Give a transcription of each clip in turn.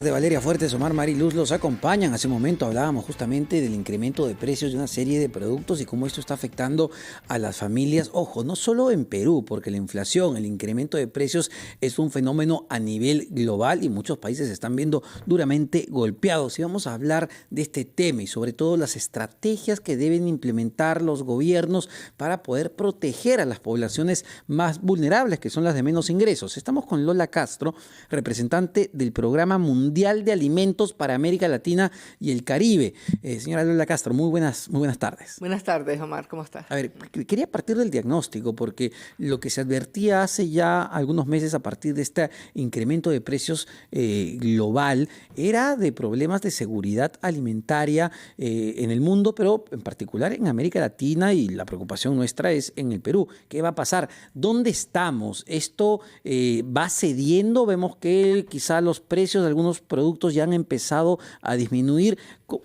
De Valeria Fuertes, Omar Mariluz los acompañan. Hace un momento hablábamos justamente del incremento de precios de una serie de productos y cómo esto está afectando a las familias. Ojo, no solo en Perú, porque la inflación, el incremento de precios es un fenómeno a nivel global y muchos países se están viendo duramente golpeados. Y vamos a hablar de este tema y sobre todo las estrategias que deben implementar los gobiernos para poder proteger a las poblaciones más vulnerables, que son las de menos ingresos. Estamos con Lola Castro, representante del Programa Mundial de Alimentos para América Latina y el Caribe. Señora Lola Castro, muy buenas tardes. Buenas tardes, Omar, ¿cómo estás? A ver, quería partir del diagnóstico, porque lo que se advertía hace ya algunos meses a partir de este incremento de precios global era de problemas de seguridad alimentaria en el mundo, pero en particular en América Latina, y la preocupación nuestra es en el Perú. ¿Qué va a pasar? ¿Dónde estamos? ¿Esto va cediendo? Vemos que quizá los precios de algunos productos ya han empezado a disminuir.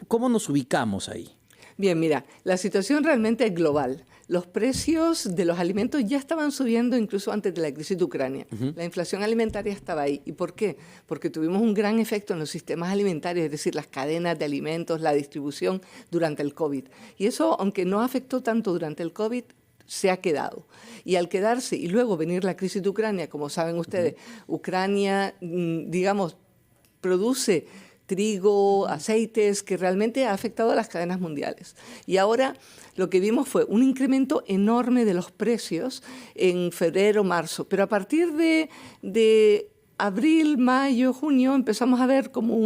¿Cómo nos ubicamos ahí? Bien, mira, la situación realmente es global. Los precios de los alimentos ya estaban subiendo incluso antes de la crisis de Ucrania. La inflación alimentaria estaba ahí. ¿Y por qué? Porque tuvimos un gran efecto en los sistemas alimentarios, es decir, las cadenas de alimentos, la distribución durante el COVID. Y eso, aunque no afectó tanto durante el COVID, se ha quedado. Y al quedarse y luego venir la crisis de Ucrania, como saben ustedes, Ucrania, digamos, produce trigo, aceites, que realmente ha afectado a las cadenas mundiales. Y ahora lo que vimos fue un incremento enorme de los precios en febrero, marzo. Pero a partir de abril, mayo, junio, empezamos a ver como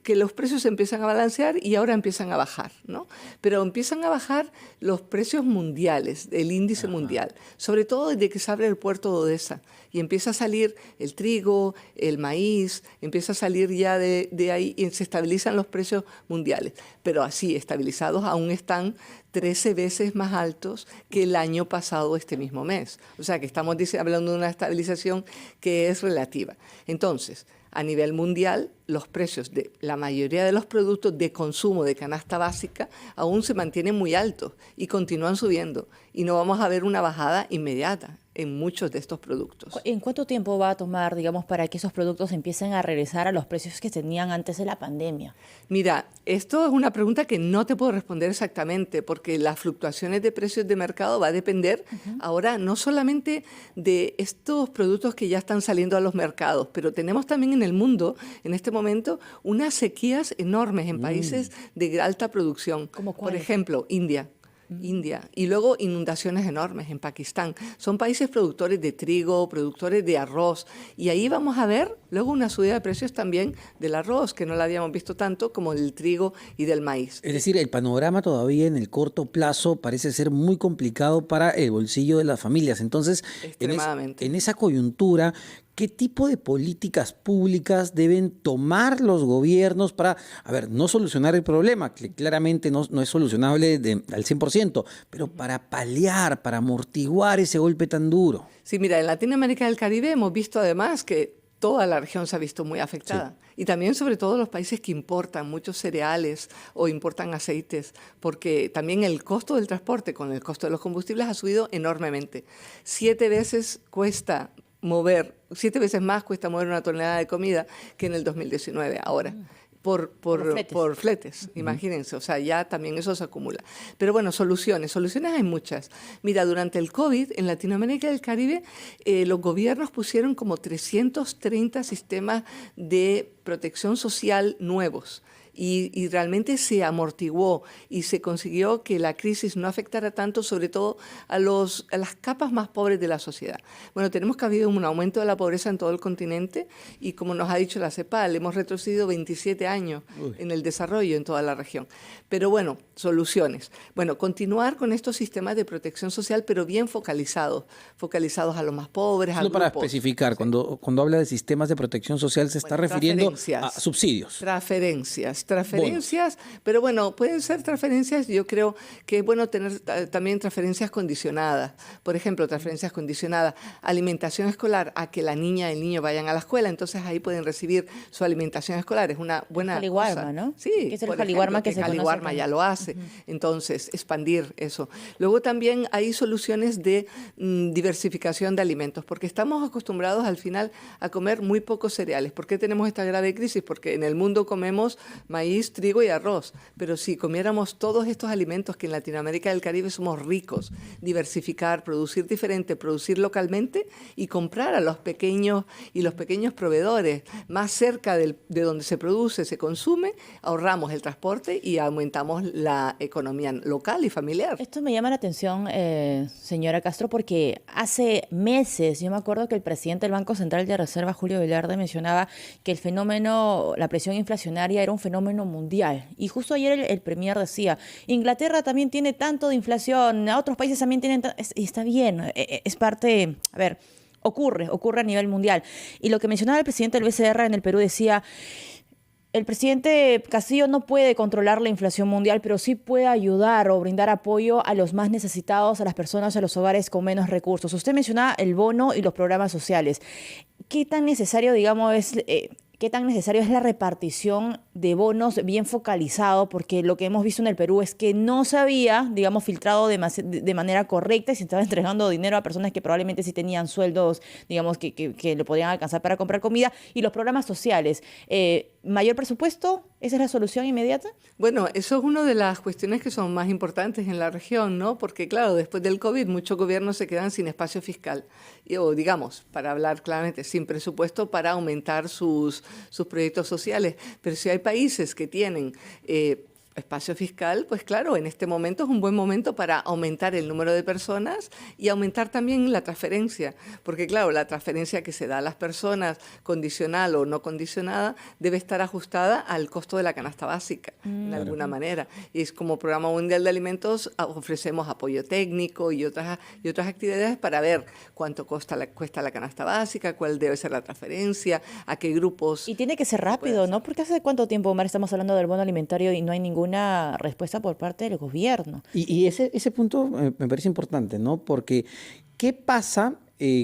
que los precios empiezan a balancear y ahora empiezan a bajar, ¿no? Pero empiezan a bajar los precios mundiales, el índice mundial, sobre todo desde que se abre el puerto de Odesa y empieza a salir el trigo, el maíz, empieza a salir ya de ahí y se estabilizan los precios mundiales. Pero así, estabilizados, aún están 13 veces más altos que el año pasado este mismo mes. O sea que estamos hablando de una estabilización que es relativa. Entonces, a nivel mundial, los precios de la mayoría de los productos de consumo de canasta básica aún se mantienen muy altos y continúan subiendo. Y no vamos a ver una bajada inmediata en muchos de estos productos. ¿En cuánto tiempo va a tomar, digamos, para que esos productos empiecen a regresar a los precios que tenían antes de la pandemia? Mira, esto es una pregunta que no te puedo responder exactamente porque las fluctuaciones de precios de mercado va a depender ahora no solamente de estos productos que ya están saliendo a los mercados, pero tenemos también en el mundo, en este momento, unas sequías enormes en países de alta producción. ¿Cómo cuáles? Por ejemplo, India, y luego inundaciones enormes en Pakistán. Son países productores de trigo, productores de arroz, y ahí vamos a ver luego una subida de precios también del arroz, que no la habíamos visto tanto como del trigo y del maíz. Es decir, el panorama todavía en el corto plazo parece ser muy complicado para el bolsillo de las familias. Entonces, Extremadamente. en esa coyuntura, ¿qué tipo de políticas públicas deben tomar los gobiernos para, no solucionar el problema, que claramente no es solucionable al 100%, pero para paliar, para amortiguar ese golpe tan duro? Sí, mira, en Latinoamérica y el Caribe hemos visto además que toda la región se ha visto muy afectada. Sí. Y también sobre todo los países que importan muchos cereales o importan aceites, porque también el costo del transporte con el costo de los combustibles ha subido enormemente. 7 veces más cuesta mover una tonelada de comida que en el 2019 ahora. Por fletes, imagínense, o sea, ya también eso se acumula. Pero bueno, soluciones hay muchas. Mira, durante el COVID, en Latinoamérica y el Caribe, los gobiernos pusieron como 330 sistemas de protección social nuevos. Y realmente se amortiguó y se consiguió que la crisis no afectara tanto, sobre todo a las capas más pobres de la sociedad. Bueno, tenemos que ha habido un aumento de la pobreza en todo el continente y, como nos ha dicho la CEPAL, hemos retrocedido 27 años en el desarrollo en toda la región. Pero bueno, soluciones. Bueno, continuar con estos sistemas de protección social, pero bien focalizados a los más pobres, Solo para especificar, cuando habla de sistemas de protección social, se está refiriendo a subsidios. Transferencias. bonos, transferencias, pero bueno, pueden ser transferencias, yo creo que es bueno tener también transferencias condicionadas. Por ejemplo, transferencias condicionadas, alimentación escolar, a que la niña y el niño vayan a la escuela, entonces ahí pueden recibir su alimentación escolar, es una buena Caliwarma, cosa. ¿no? Sí, Que es el por Caliwarma ejemplo, que se conoce Caliwarma como- ya lo hace, entonces expandir eso. Luego también hay soluciones de diversificación de alimentos, porque estamos acostumbrados al final a comer muy pocos cereales. ¿Por qué tenemos esta grave crisis? Porque en el mundo comemos maíz, trigo y arroz, pero si comiéramos todos estos alimentos que en Latinoamérica y el Caribe somos ricos, diversificar, producir diferente, producir localmente y comprar a los pequeños proveedores más cerca de donde se produce, se consume, ahorramos el transporte y aumentamos la economía local y familiar. Esto me llama la atención, señora Castro, porque hace meses yo me acuerdo que el presidente del Banco Central de Reserva, Julio Velarde, mencionaba que el fenómeno, la presión inflacionaria era un fenómeno mundial. Y justo ayer el premier decía, Inglaterra también tiene tanto de inflación, a otros países también tienen, y está bien, es parte, a ver, ocurre a nivel mundial. Y lo que mencionaba el presidente del BCR en el Perú decía, el presidente Castillo no puede controlar la inflación mundial, pero sí puede ayudar o brindar apoyo a los más necesitados, a las personas, a los hogares con menos recursos. Usted mencionaba el bono y los programas sociales. ¿Qué tan necesario, digamos, qué tan necesario es la repartición de bonos bien focalizado? Porque lo que hemos visto en el Perú es que no se había, digamos, filtrado de manera correcta y se estaba entregando dinero a personas que probablemente sí tenían sueldos, digamos, que le podían alcanzar para comprar comida. Y los programas sociales, ¿mayor presupuesto? ¿Esa es la solución inmediata? Bueno, eso es una de las cuestiones que son más importantes en la región, ¿no? Porque, claro, después del COVID, muchos gobiernos se quedan sin espacio fiscal, o digamos, para hablar claramente, sin presupuesto para aumentar sus proyectos sociales. Pero si hay países que tienen espacio fiscal, pues claro, en este momento es un buen momento para aumentar el número de personas y aumentar también la transferencia, porque claro, la transferencia que se da a las personas, condicional o no condicionada, debe estar ajustada al costo de la canasta básica, de alguna manera. Y es como Programa Mundial de Alimentos, ofrecemos apoyo técnico y otras actividades para ver cuánto cuesta la canasta básica, cuál debe ser la transferencia, a qué grupos. Y tiene que ser rápido, ¿no? Porque ¿hace cuánto tiempo, Omar, estamos hablando del bono alimentario y no hay ninguna respuesta por parte del gobierno? Y ese punto me parece importante, ¿no? Porque ¿qué pasa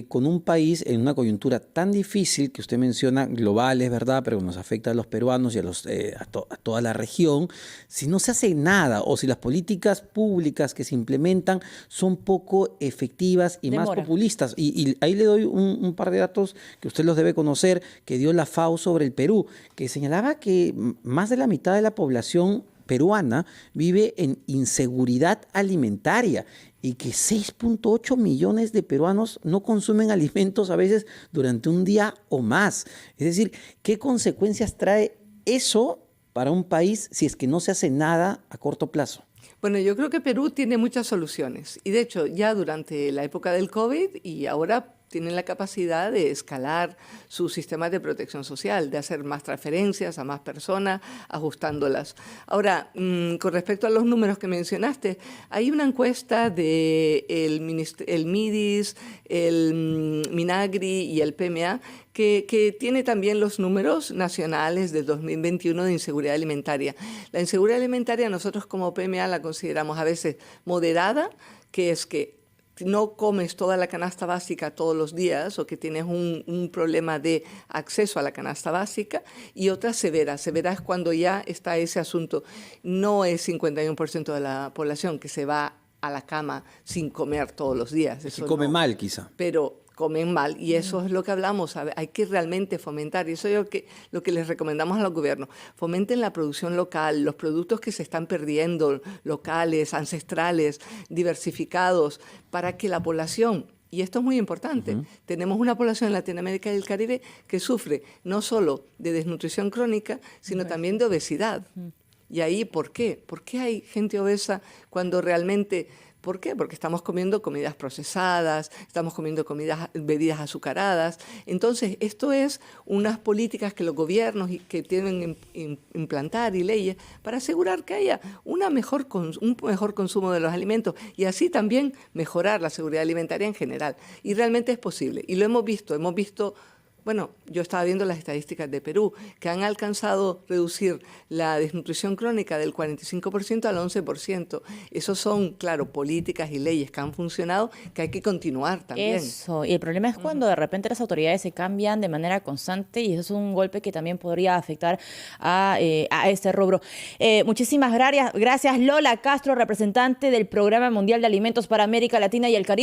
con un país en una coyuntura tan difícil que usted menciona, global, es verdad, pero nos afecta a los peruanos y a toda la región, si no se hace nada o si las políticas públicas que se implementan son poco efectivas y más populistas? Y ahí le doy un par de datos que usted los debe conocer, que dio la FAO sobre el Perú, que señalaba que más de la mitad de la población peruana vive en inseguridad alimentaria y que 6.8 millones de peruanos no consumen alimentos a veces durante un día o más. Es decir, ¿qué consecuencias trae eso para un país si es que no se hace nada a corto plazo? Bueno, yo creo que Perú tiene muchas soluciones y de hecho ya durante la época del COVID y ahora tienen la capacidad de escalar sus sistemas de protección social, de hacer más transferencias a más personas, ajustándolas. Ahora, con respecto a los números que mencionaste, hay una encuesta de el MIDIS, el MINAGRI y el PMA que tiene también los números nacionales del 2021 de inseguridad alimentaria. La inseguridad alimentaria nosotros como PMA la consideramos a veces moderada, que es que no comes toda la canasta básica todos los días o que tienes un problema de acceso a la canasta básica, y otra severa. Severa es cuando ya está ese asunto. No es 51% de la población que se va a la cama sin comer todos los días. Eso come no, mal quizá. Pero comen mal y eso es lo que hablamos. Hay que realmente fomentar, y eso es lo que les recomendamos a los gobiernos. Fomenten la producción local, los productos que se están perdiendo, locales, ancestrales, diversificados, para que la población, y esto es muy importante, tenemos una población en Latinoamérica y el Caribe que sufre no solo de desnutrición crónica, sino también de obesidad. Y ahí, ¿por qué? ¿Por qué hay gente obesa cuando realmente... ¿Por qué? Porque estamos comiendo comidas procesadas, estamos comiendo bebidas azucaradas. Entonces, esto es unas políticas que los gobiernos que tienen que implantar y leyes para asegurar que haya un mejor consumo de los alimentos y así también mejorar la seguridad alimentaria en general. Y realmente es posible. Y lo hemos visto Bueno, yo estaba viendo las estadísticas de Perú, que han alcanzado reducir la desnutrición crónica del 45% al 11%. Esos son, claro, políticas y leyes que han funcionado, que hay que continuar también. Eso, y el problema es cuando de repente las autoridades se cambian de manera constante y eso es un golpe que también podría afectar a este rubro. Muchísimas gracias, Lola Castro, representante del Programa Mundial de Alimentos para América Latina y el Caribe.